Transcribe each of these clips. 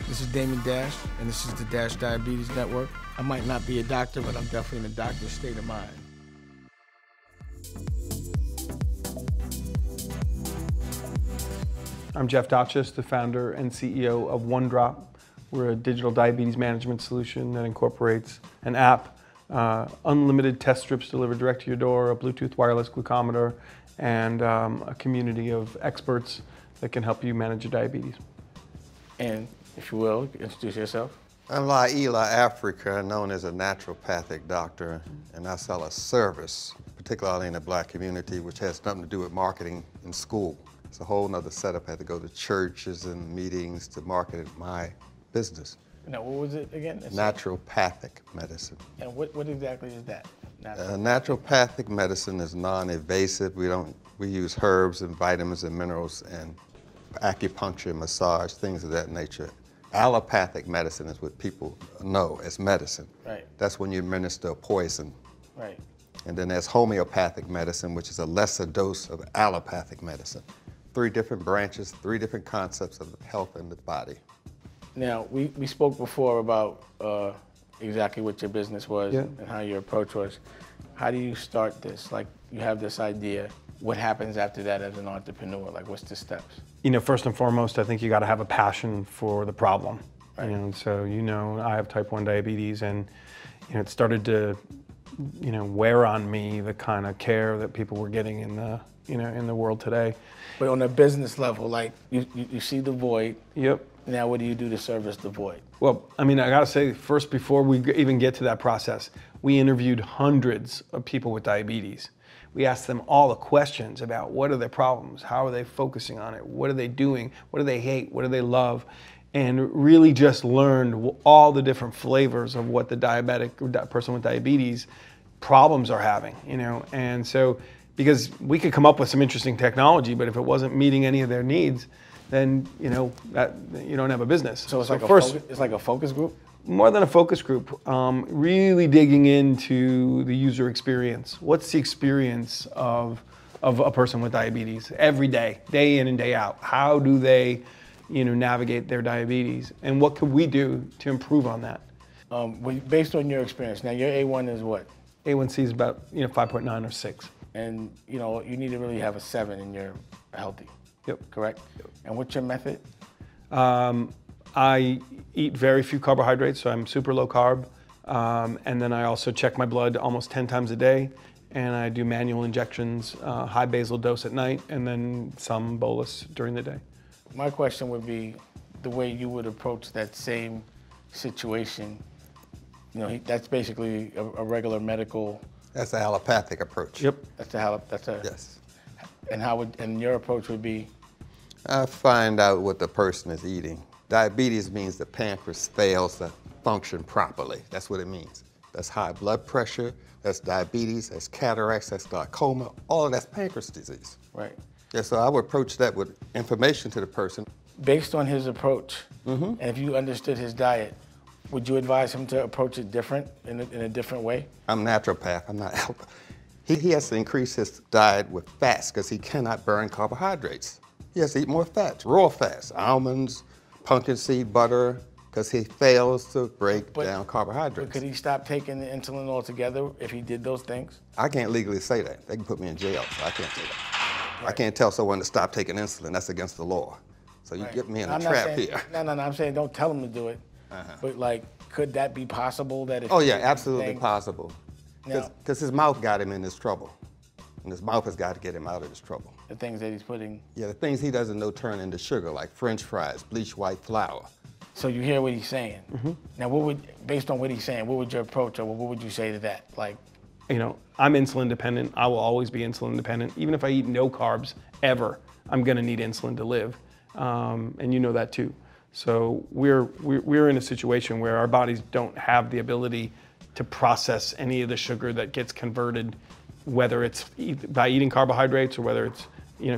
This is Damon Dash, and this is the Dash Diabetes Network. I might not be a doctor, but I'm definitely in a doctor's state of mind. I'm Jeff Dachis, the founder and CEO of OneDrop. We're a digital diabetes management solution that incorporates an app, unlimited test strips delivered direct to your door, a Bluetooth wireless glucometer, and a community of experts that can help you manage your diabetes. And if you will, introduce yourself. I'm Llaila Afrika, known as a naturopathic doctor, and I sell a service, particularly in the Black community, which has nothing to do with marketing in school. It's a whole nother setup. I had to go to churches and meetings to market my business. Now, what was it again? Naturopathic medicine. And what exactly is that? Naturopathic medicine is non-invasive. We use herbs and vitamins and minerals and acupuncture, massage, things of that nature. Allopathic medicine is what people know as medicine. Right. That's when you administer a poison. Right. And then there's homeopathic medicine, which is a lesser dose of allopathic medicine. 3 different branches, 3 different concepts of health in the body. Now, we spoke before about exactly what your business was and how your approach was. How do you start this? Like, you have this idea. What happens after that as an entrepreneur? Like, what's the steps? You know, first and foremost, I think you got to have a passion for the problem. Right. You know, so I have type 1 diabetes, and it started to, wear on me the kind of care that people were getting in the, in the world today. But on a business level, like you see the void. Yep. Now, what do you do to service the void? Well, I got to say, first, before we even get to that process, we interviewed hundreds of people with diabetes. We asked them all the questions about what are their problems, how are they focusing on it, what are they doing, what do they hate, what do they love, and really just learned all the different flavors of what the diabetic or person with diabetes problems are having, and so because we could come up with some interesting technology, but if it wasn't meeting any of their needs, then that you don't have a business. So it's like a focus group? More than a focus group, really digging into the user experience. What's the experience of a person with diabetes every day in and day out? How do they navigate their diabetes? And what could we do to improve on that? Based on your experience, now your A1 is what? A1C is about 5.9 or 6. And you need to really have a 7 and you're healthy. Yep. Correct? Yep. And what's your method? I eat very few carbohydrates, so I'm super low carb. And then I also check my blood almost 10 times a day. And I do manual injections, high basal dose at night, and then some bolus during the day. My question would be the way you would approach that same situation. That's basically a regular medical. That's the allopathic approach. Yep. Yes. And your approach would be? I find out what the person is eating. Diabetes means the pancreas fails to function properly. That's what it means. That's high blood pressure, that's diabetes, that's cataracts, that's glaucoma, all of that's pancreas disease. Right. Yeah, so I would approach that with information to the person. Based on his approach, and if you understood his diet, would you advise him to approach it different, in a different way? I'm a naturopath, I'm not helper. He has to increase his diet with fats because he cannot burn carbohydrates. He has to eat more fats, raw fats, almonds, pumpkin seed butter, because he fails to break down carbohydrates. But could he stop taking the insulin altogether if he did those things? I can't legally say that. They can put me in jail, so I can't say that. Right. I can't tell someone to stop taking insulin. That's against the law. So you get me in a trap here. No, I'm saying don't tell him to do it. But could that be possible? That if absolutely possible. Because his mouth got him in this trouble. And his mouth has got to get him out of this trouble. The things that he's putting? Yeah, the things he doesn't know turn into sugar, like French fries, bleached white flour. So you hear what he's saying. Now, based on what he's saying, what would your approach, or what would you say to that? I'm insulin dependent. I will always be insulin dependent. Even if I eat no carbs ever, I'm going to need insulin to live, and you know that too. So we're in a situation where our bodies don't have the ability to process any of the sugar that gets converted, whether it's by eating carbohydrates or whether it's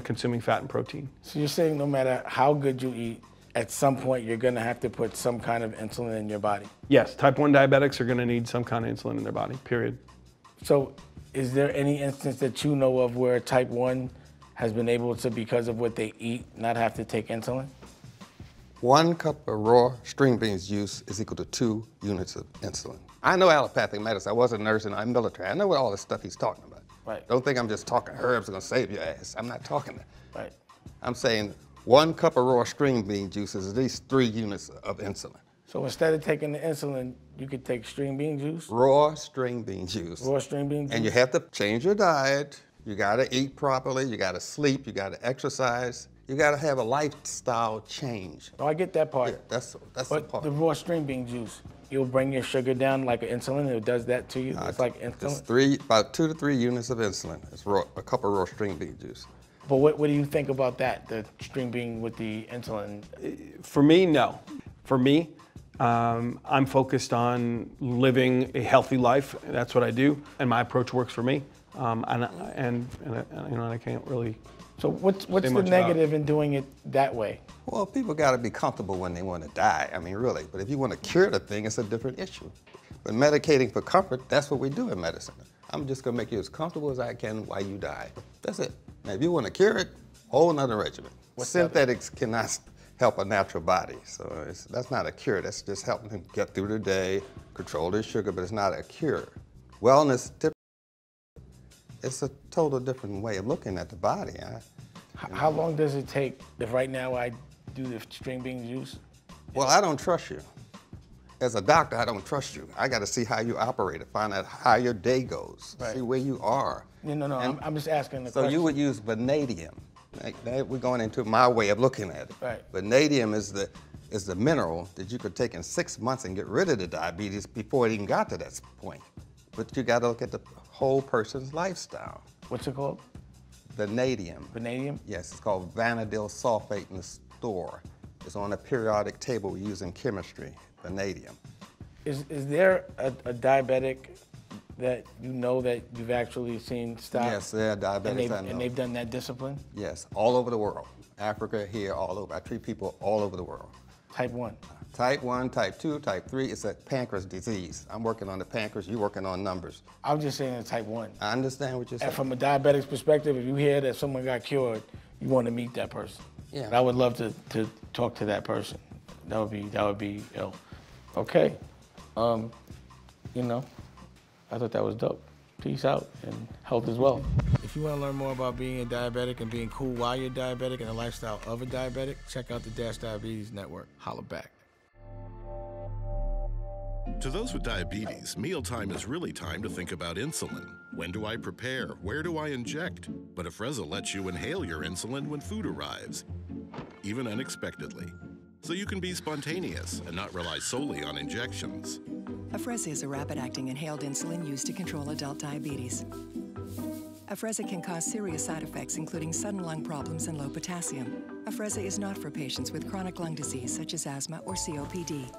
consuming fat and protein. So you're saying no matter how good you eat, at some point you're going to have to put some kind of insulin in your body? Yes, type 1 diabetics are going to need some kind of insulin in their body, period. So is there any instance that you know of where type 1 has been able to, because of what they eat, not have to take insulin? 1 cup of raw string beans juice is equal to 2 units of insulin. I know allopathic medicine. I was a nurse and I'm military. I know what all this stuff he's talking about. Right. Don't think I'm just talking herbs are gonna save your ass. I'm not talking that. Right. I'm saying 1 cup of raw string bean juice is at least 3 units of insulin. So instead of taking the insulin, you could take string bean juice? Raw string bean juice. Raw string bean juice? And you have to change your diet. You gotta eat properly, you gotta sleep, you gotta exercise. You gotta have a lifestyle change. Oh, I get that part. Yeah, that's the But part. the raw string bean juice, it'll bring your sugar down like insulin. It does that to you. It's like insulin. It's about 2 to 3 units of insulin. It's a cup of raw string bean juice. But what do you think about that? The string bean with the insulin? For me, no. For me, I'm focused on living a healthy life. That's what I do, and my approach works for me. And you know, I can't really. So what's the negative in doing it that way? Well, people got to be comfortable when they want to die. I mean, really. But if you want to cure the thing, it's a different issue. But medicating for comfort, that's what we do in medicine. I'm just going to make you as comfortable as I can while you die. That's it. Now, if you want to cure it, whole nother regimen. Synthetics cannot help a natural body. So that's not a cure. That's just helping them get through the day, control their sugar, but it's not a cure. Wellness, it's a total different way of looking at the body. How long does it take if right now I do the string bean juice? Well, I don't trust you. As a doctor, I don't trust you. I got to see how you operate, find out how your day goes, see where you are. No, I'm just asking the question. So you would use vanadium. We're going into my way of looking at it. Right. Vanadium is the mineral that you could take in 6 months and get rid of the diabetes before it even got to that point. But you got to look at the whole person's lifestyle. What's it called? Vanadium. Vanadium? Yes, it's called vanadilyl sulfate in the store. It's on a periodic table we use in chemistry, vanadium. Is there a diabetic that you know that you've actually seen stop? Yes, there are diabetics I know. And they've done that discipline? Yes, all over the world. Africa, here, all over. I treat people all over the world. Type 1? Type 1, type 2, type 3, it's a pancreas disease. I'm working on the pancreas, you're working on numbers. I'm just saying it's type 1. I understand what you're saying. And from a diabetic's perspective, if you hear that someone got cured, you want to meet that person. Yeah. And I would love to talk to that person. That would be ill. Okay. You know, I thought that was dope. Peace out and health as well. If you want to learn more about being a diabetic and being cool while you're diabetic and the lifestyle of a diabetic, check out the Dash Diabetes Network. Holla back. To those with diabetes, mealtime is really time to think about insulin. When do I prepare? Where do I inject? But Afrezza lets you inhale your insulin when food arrives, even unexpectedly. So you can be spontaneous and not rely solely on injections. Afrezza is a rapid-acting inhaled insulin used to control adult diabetes. Afrezza can cause serious side effects, including sudden lung problems and low potassium. Afrezza is not for patients with chronic lung disease, such as asthma or COPD.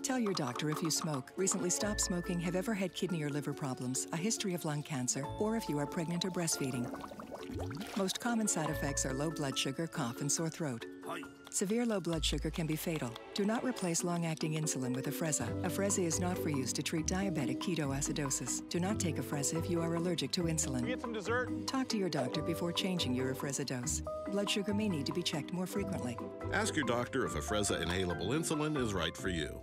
Tell your doctor if you smoke, recently stopped smoking, have ever had kidney or liver problems, a history of lung cancer, or if you are pregnant or breastfeeding. Most common side effects are low blood sugar, cough, and sore throat. Severe low blood sugar can be fatal. Do not replace long-acting insulin with Afrezza. Afrezza is not for use to treat diabetic ketoacidosis. Do not take Afrezza if you are allergic to insulin. Can we get some dessert? Talk to your doctor before changing your Afrezza dose. Blood sugar may need to be checked more frequently. Ask your doctor if Afrezza inhalable insulin is right for you.